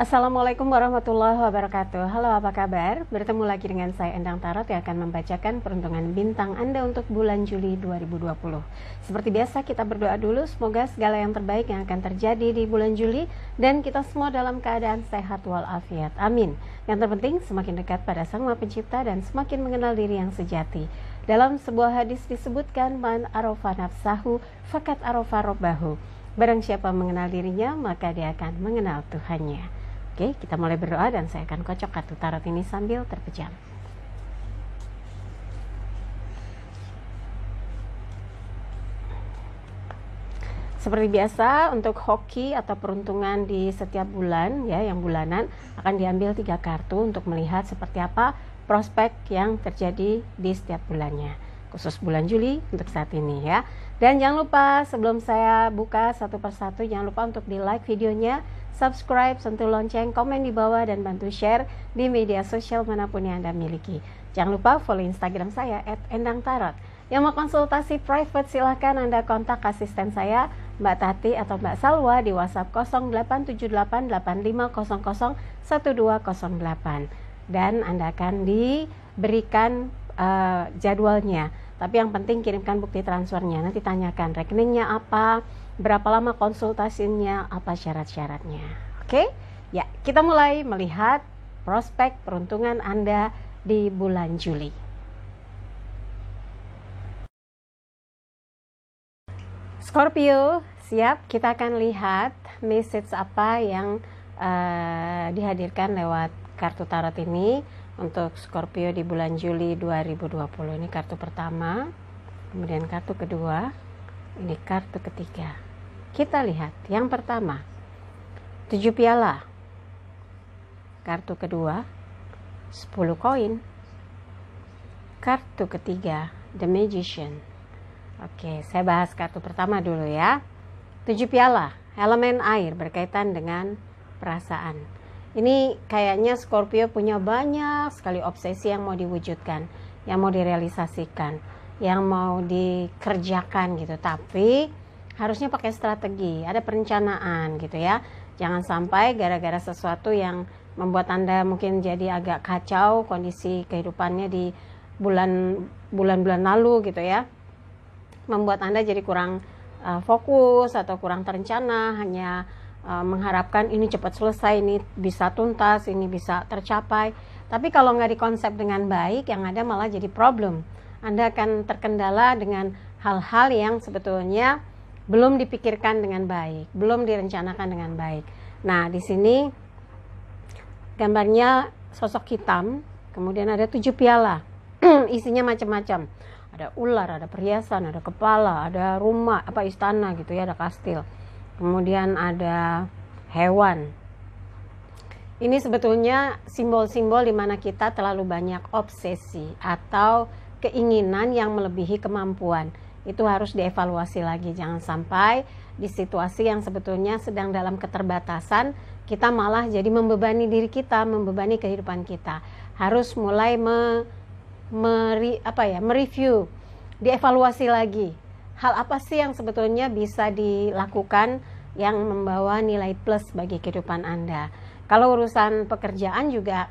Assalamualaikum warahmatullahi wabarakatuh. Halo, apa kabar? Bertemu lagi dengan saya Endang Tarot yang akan membacakan peruntungan bintang Anda untuk bulan Juli 2020. Seperti biasa kita berdoa dulu, semoga segala yang terbaik yang akan terjadi di bulan Juli dan kita semua dalam keadaan sehat walafiat. Amin. Yang terpenting semakin dekat pada Sang Maha Pencipta dan semakin mengenal diri yang sejati. Dalam sebuah hadis disebutkan, man arafa nafsahu fakat arafa robbahu. Barang siapa mengenal dirinya, maka dia akan mengenal Tuhannya. Oke, kita mulai berdoa dan saya akan kocok kartu tarot ini sambil terpejam. Seperti biasa, untuk hoki atau peruntungan di setiap bulan, ya, yang bulanan, akan diambil 3 kartu untuk melihat seperti apa prospek yang terjadi di setiap bulannya. Khusus bulan Juli untuk saat ini, ya. Dan jangan lupa sebelum saya buka satu persatu, jangan lupa untuk di like videonya, subscribe, sentuh lonceng, komen di bawah, dan bantu share di media sosial manapun yang Anda miliki. Jangan lupa follow Instagram saya @endangtarot. Yang mau konsultasi private silahkan Anda kontak asisten saya Mbak Tati atau Mbak Salwa di WhatsApp 087885001208 dan Anda akan diberikan jadwalnya. Tapi yang penting kirimkan bukti transfernya. Nanti tanyakan rekeningnya apa, berapa lama konsultasinya, apa syarat-syaratnya. Oke? Ya, kita mulai melihat prospek peruntungan Anda di bulan Juli. Scorpio, siap? Kita akan lihat message apa yang dihadirkan lewat kartu tarot ini untuk Scorpio di bulan Juli 2020. Ini kartu pertama, kemudian kartu kedua, ini kartu ketiga. Kita lihat yang pertama, 7 piala. Kartu kedua, 10 koin. Kartu ketiga, The Magician. Oke, saya bahas kartu pertama dulu ya. 7 piala, elemen air berkaitan dengan perasaan. Ini kayaknya Scorpio punya banyak sekali obsesi yang mau diwujudkan, yang mau direalisasikan, yang mau dikerjakan gitu. Tapi harusnya pakai strategi, ada perencanaan gitu ya. Jangan sampai gara-gara sesuatu yang membuat Anda mungkin jadi agak kacau kondisi kehidupannya di bulan-bulan lalu gitu ya, membuat Anda jadi kurang fokus atau kurang terencana, hanya mengharapkan ini cepat selesai, ini bisa tuntas, ini bisa tercapai. Tapi kalau nggak dikonsep dengan baik, yang ada malah jadi problem. Anda akan terkendala dengan hal-hal yang sebetulnya belum dipikirkan dengan baik, belum direncanakan dengan baik. Nah, di sini gambarnya sosok hitam, kemudian ada 7 piala, isinya macam-macam. Ada ular, ada perhiasan, ada kepala, ada rumah, istana gitu ya, ada kastil. Kemudian ada hewan. Ini sebetulnya simbol-simbol di mana kita terlalu banyak obsesi atau keinginan yang melebihi kemampuan. Itu harus dievaluasi lagi. Jangan sampai di situasi yang sebetulnya sedang dalam keterbatasan, kita malah jadi membebani diri kita, membebani kehidupan kita. Harus mulai mereview, dievaluasi lagi. Hal apa sih yang sebetulnya bisa dilakukan yang membawa nilai plus bagi kehidupan Anda? Kalau urusan pekerjaan juga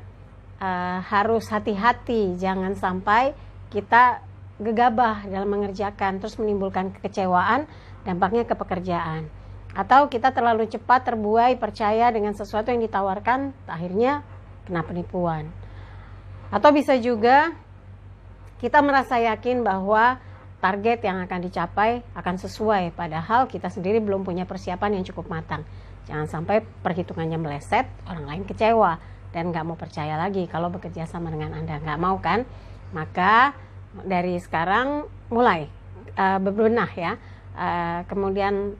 harus hati-hati, jangan sampai kita gegabah dalam mengerjakan terus menimbulkan kekecewaan, dampaknya ke pekerjaan. Atau kita terlalu cepat terbuai percaya dengan sesuatu yang ditawarkan, akhirnya kena penipuan. Atau bisa juga kita merasa yakin bahwa target yang akan dicapai akan sesuai, padahal kita sendiri belum punya persiapan yang cukup matang. Jangan sampai perhitungannya meleset, orang lain kecewa dan nggak mau percaya lagi kalau bekerja sama dengan Anda. Nggak mau kan? Maka dari sekarang mulai bebenah ya, kemudian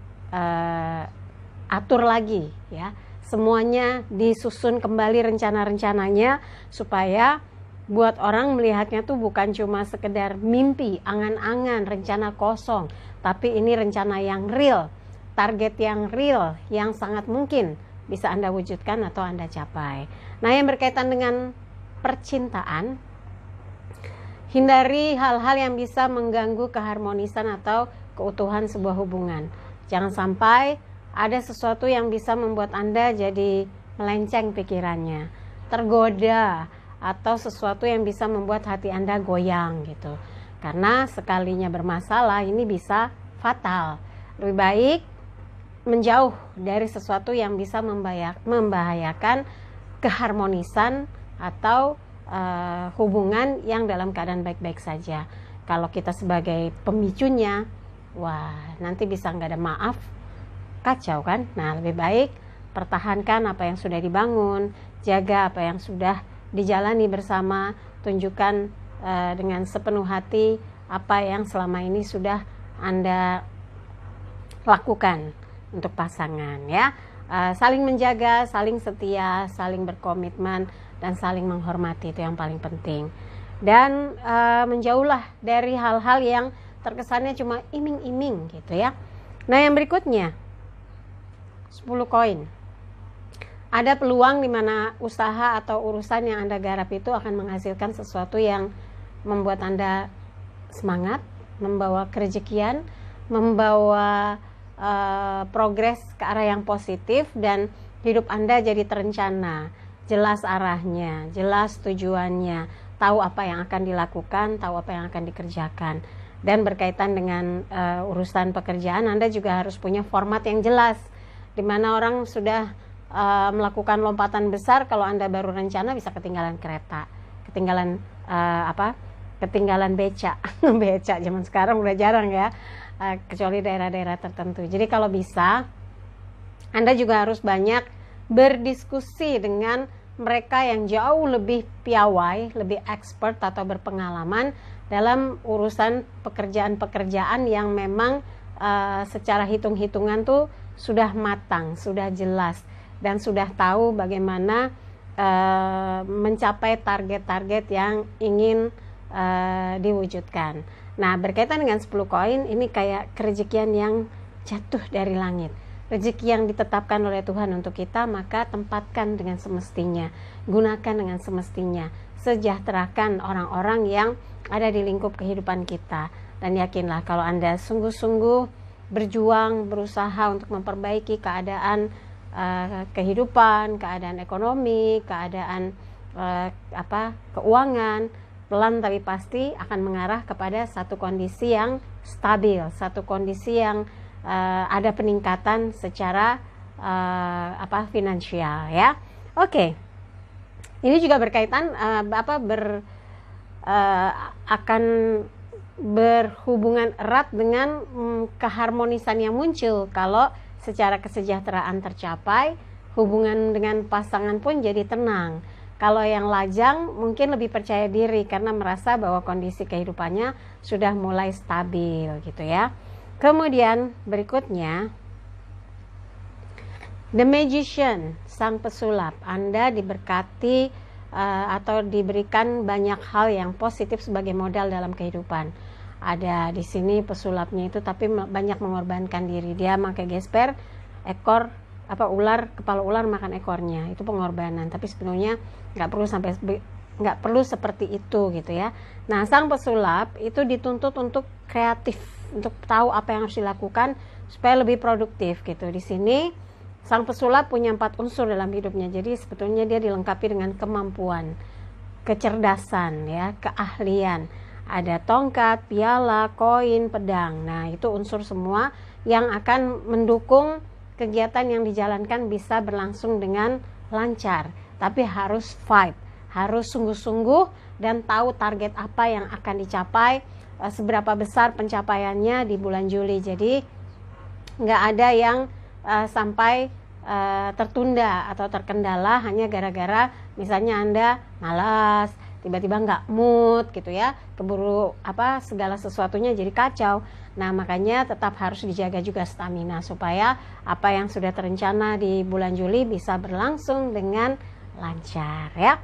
atur lagi ya, semuanya disusun kembali rencana-rencananya supaya buat orang melihatnya tuh bukan cuma sekedar mimpi, angan-angan, rencana kosong, tapi ini rencana yang real, target yang real, yang sangat mungkin bisa Anda wujudkan atau Anda capai. Nah, yang berkaitan dengan percintaan, hindari hal-hal yang bisa mengganggu keharmonisan atau keutuhan sebuah hubungan. Jangan sampai ada sesuatu yang bisa membuat Anda jadi melenceng pikirannya, tergoda, atau sesuatu yang bisa membuat hati Anda goyang gitu. Karena sekalinya bermasalah ini bisa fatal. Lebih baik menjauh dari sesuatu yang bisa membahayakan keharmonisan atau hubungan yang dalam keadaan baik-baik saja. Kalau kita sebagai pemicunya, wah nanti bisa nggak ada maaf, kacau kan. Nah lebih baik pertahankan apa yang sudah dibangun, jaga apa yang sudah dijalani bersama, tunjukkan dengan sepenuh hati apa yang selama ini sudah Anda lakukan untuk pasangan ya. Saling menjaga, saling setia, saling berkomitmen, dan saling menghormati, itu yang paling penting. Dan menjauhlah dari hal-hal yang terkesannya cuma iming-iming gitu ya. Nah yang berikutnya 10 koin. Ada peluang di mana usaha atau urusan yang Anda garap itu akan menghasilkan sesuatu yang membuat Anda semangat, membawa kerejekian, membawa progres ke arah yang positif, dan hidup Anda jadi terencana, jelas arahnya, jelas tujuannya, tahu apa yang akan dilakukan, tahu apa yang akan dikerjakan. Dan berkaitan dengan urusan pekerjaan, Anda juga harus punya format yang jelas, di mana orang sudah melakukan lompatan besar, kalau Anda baru rencana bisa ketinggalan kereta, ketinggalan ketinggalan beca. Beca zaman sekarang udah jarang ya, kecuali daerah-daerah tertentu. Jadi kalau bisa Anda juga harus banyak berdiskusi dengan mereka yang jauh lebih piawai, lebih expert atau berpengalaman dalam urusan pekerjaan-pekerjaan yang memang secara hitung-hitungan tuh sudah matang, sudah jelas, dan sudah tahu bagaimana mencapai target-target yang ingin diwujudkan. Nah berkaitan dengan 10 koin ini kayak kerejekian yang jatuh dari langit, rezeki yang ditetapkan oleh Tuhan untuk kita, maka tempatkan dengan semestinya, gunakan dengan semestinya, sejahterakan orang-orang yang ada di lingkup kehidupan kita. Dan yakinlah kalau Anda sungguh-sungguh berjuang, berusaha untuk memperbaiki keadaan kehidupan, keadaan ekonomi, keadaan keuangan, pelan tapi pasti akan mengarah kepada satu kondisi yang stabil, satu kondisi yang ada peningkatan secara finansial ya. Oke. Ini juga berkaitan akan berhubungan erat dengan keharmonisan yang muncul kalau secara kesejahteraan tercapai, hubungan dengan pasangan pun jadi tenang. Kalau yang lajang mungkin lebih percaya diri karena merasa bahwa kondisi kehidupannya sudah mulai stabil gitu ya. Kemudian berikutnya The Magician, sang pesulap. Anda diberkati atau diberikan banyak hal yang positif sebagai modal dalam kehidupan. Ada di sini pesulapnya itu tapi banyak mengorbankan diri. Dia pakai gesper kepala ular makan ekornya, itu pengorbanan. Tapi sebenarnya nggak perlu seperti itu gitu ya. Nah sang pesulap itu dituntut untuk kreatif, untuk tahu apa yang harus dilakukan supaya lebih produktif gitu. Di sini sang pesulap punya 4 unsur dalam hidupnya, jadi sebetulnya dia dilengkapi dengan kemampuan, kecerdasan ya, keahlian. Ada tongkat, piala, koin, pedang. Nah itu unsur semua yang akan mendukung kegiatan yang dijalankan bisa berlangsung dengan lancar, tapi harus fight, harus sungguh-sungguh dan tahu target apa yang akan dicapai, seberapa besar pencapaiannya di bulan Juli. Jadi nggak ada yang sampai tertunda atau terkendala hanya gara-gara misalnya Anda malas, tiba-tiba nggak mood gitu ya, keburu segala sesuatunya jadi kacau. Nah makanya tetap harus dijaga juga stamina supaya apa yang sudah terencana di bulan Juli bisa berlangsung dengan lancar ya.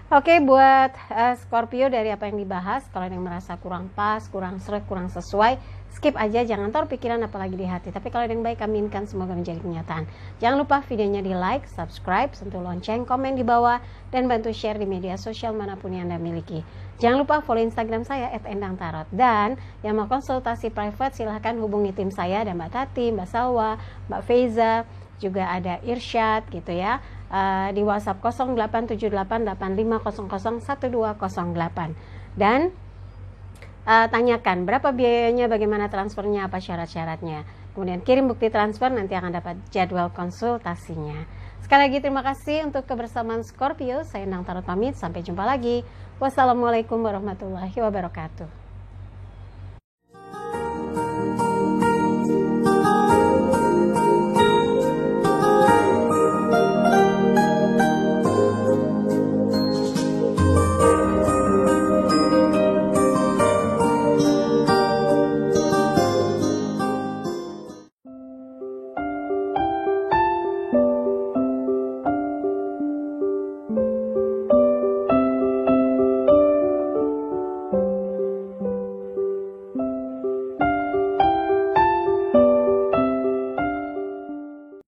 Oke, buat Scorpio, dari apa yang dibahas, kalau ada yang merasa kurang pas, kurang sreg, kurang sesuai, skip aja, jangan taruh pikiran apalagi di hati. Tapi kalau ada yang baik, aminkan semoga menjadi kenyataan. Jangan lupa videonya di like, subscribe, sentuh lonceng, komen di bawah, dan bantu share di media sosial manapun yang Anda miliki. Jangan lupa follow Instagram saya @endangtarot. Dan yang mau konsultasi private silahkan hubungi tim saya, ada Mbak Tati, Mbak Salwa, Mbak Feiza, juga ada irsyad gitu ya. Di WhatsApp 087885001208 dan tanyakan berapa biayanya, bagaimana transfernya, apa syarat-syaratnya. Kemudian kirim bukti transfer, nanti akan dapat jadwal konsultasinya. Sekali lagi terima kasih untuk kebersamaan Scorpio. Saya Endang Tarot pamit, sampai jumpa lagi. Wassalamualaikum warahmatullahi wabarakatuh.